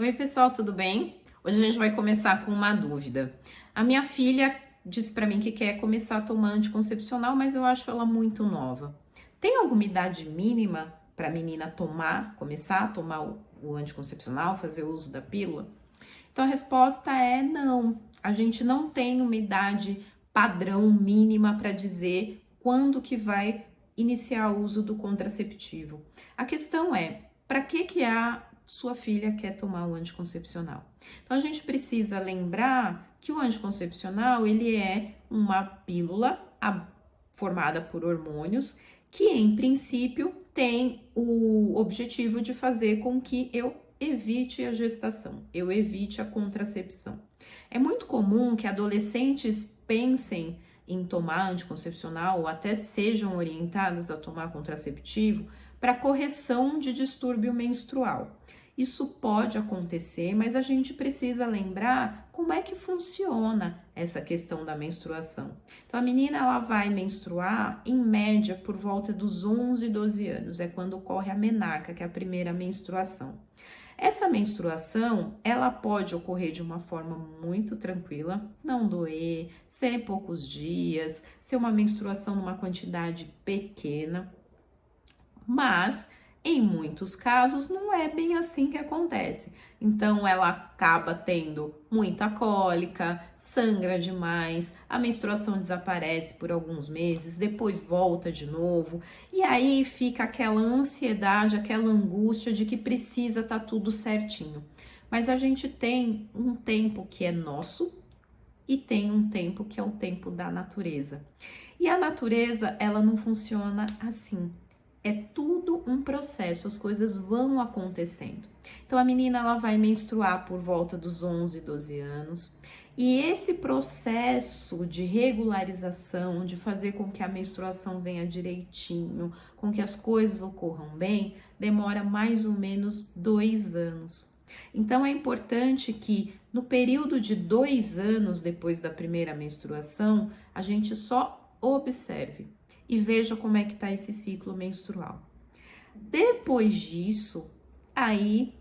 Oi, pessoal, tudo bem? Hoje a gente vai começar com uma dúvida. A minha filha disse para mim que quer começar a tomar anticoncepcional, mas eu acho ela muito nova. Tem alguma idade mínima para a menina começar a tomar o anticoncepcional, fazer uso da pílula? Então a resposta é não. A gente não tem uma idade padrão mínima para dizer quando que vai iniciar o uso do contraceptivo. A questão é, para que a sua filha quer tomar o anticoncepcional? Então a gente precisa lembrar que o anticoncepcional, ele é uma pílula formada por hormônios que em princípio tem o objetivo de fazer com que eu evite a gestação, eu evite a contracepção. É muito comum que adolescentes pensem em tomar anticoncepcional ou até sejam orientadas a tomar contraceptivo para correção de distúrbio menstrual. Isso pode acontecer, mas a gente precisa lembrar como é que funciona essa questão da menstruação. Então, a menina ela vai menstruar em média por volta dos 11, 12 anos, é quando ocorre a menarca, que é a primeira menstruação. Essa menstruação, ela pode ocorrer de uma forma muito tranquila, não doer, ser poucos dias, ser uma menstruação numa quantidade pequena, mas em muitos casos não é bem assim que acontece. Então ela acaba tendo muita cólica, sangra demais, a menstruação desaparece por alguns meses, depois volta de novo, e aí fica aquela ansiedade, aquela angústia de que precisa estar tudo certinho. Mas a gente tem um tempo que é nosso e tem um tempo que é o tempo da natureza. E a natureza, ela não funciona assim. É tudo um processo, as coisas vão acontecendo. Então a menina ela vai menstruar por volta dos 11, 12 anos, e esse processo de regularização, de fazer com que a menstruação venha direitinho, com que as coisas ocorram bem, demora mais ou menos 2 anos. Então é importante que no período de 2 anos depois da primeira menstruação, a gente só observe e veja como é que tá esse ciclo menstrual. Depois disso, aí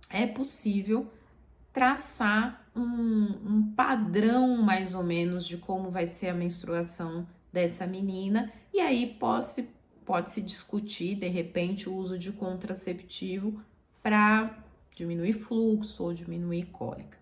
é possível traçar um padrão mais ou menos de como vai ser a menstruação dessa menina, e aí pode-se discutir, de repente, o uso de contraceptivo para diminuir fluxo ou diminuir cólica.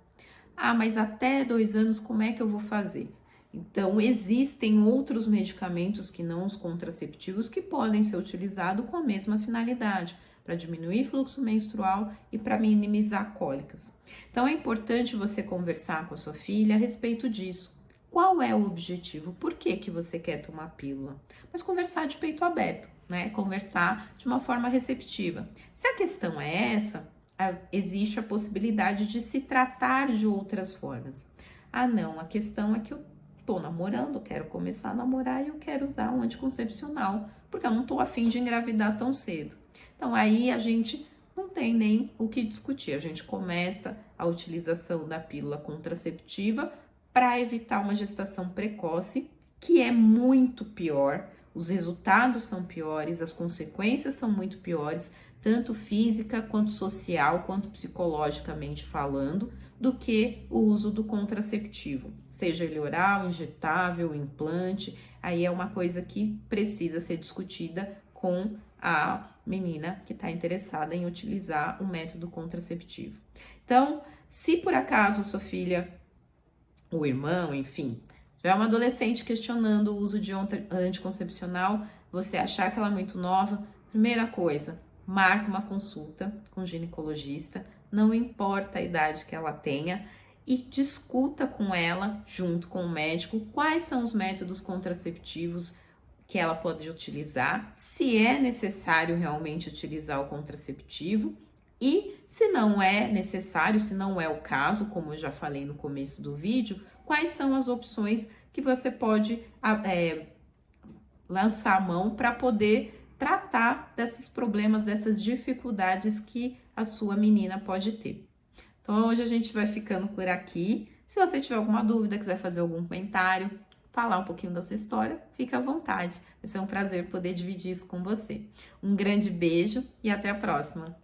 Ah, mas até 2 anos, como é que eu vou fazer? Então, existem outros medicamentos que não os contraceptivos que podem ser utilizados com a mesma finalidade, para diminuir fluxo menstrual e para minimizar cólicas. Então, é importante você conversar com a sua filha a respeito disso. Qual é o objetivo? Por que você quer tomar pílula? Mas conversar de peito aberto, né? Conversar de uma forma receptiva. Se a questão é essa, existe a possibilidade de se tratar de outras formas. Ah, não, a questão é que eu tô namorando, quero começar a namorar e eu quero usar um anticoncepcional, porque eu não tô afim de engravidar tão cedo. Então aí a gente não tem nem o que discutir, a gente começa a utilização da pílula contraceptiva para evitar uma gestação precoce, que é muito pior, os resultados são piores, as consequências são muito piores, tanto física quanto social, quanto psicologicamente falando, do que o uso do contraceptivo, seja ele oral, injetável, implante, aí é uma coisa que precisa ser discutida com a menina que está interessada em utilizar o método contraceptivo. Então, se por acaso sua filha, o irmão, enfim, já é uma adolescente questionando o uso de anticoncepcional, você achar que ela é muito nova, primeira coisa, marque uma consulta com o ginecologista, não importa a idade que ela tenha, e discuta com ela, junto com o médico, quais são os métodos contraceptivos que ela pode utilizar, se é necessário realmente utilizar o contraceptivo, e se não é necessário, se não é o caso, como eu já falei no começo do vídeo, quais são as opções que você pode lançar a mão para poder tratar desses problemas, dessas dificuldades que a sua menina pode ter. Então, hoje a gente vai ficando por aqui. Se você tiver alguma dúvida, quiser fazer algum comentário, falar um pouquinho da sua história, fica à vontade. Vai ser um prazer poder dividir isso com você. Um grande beijo e até a próxima!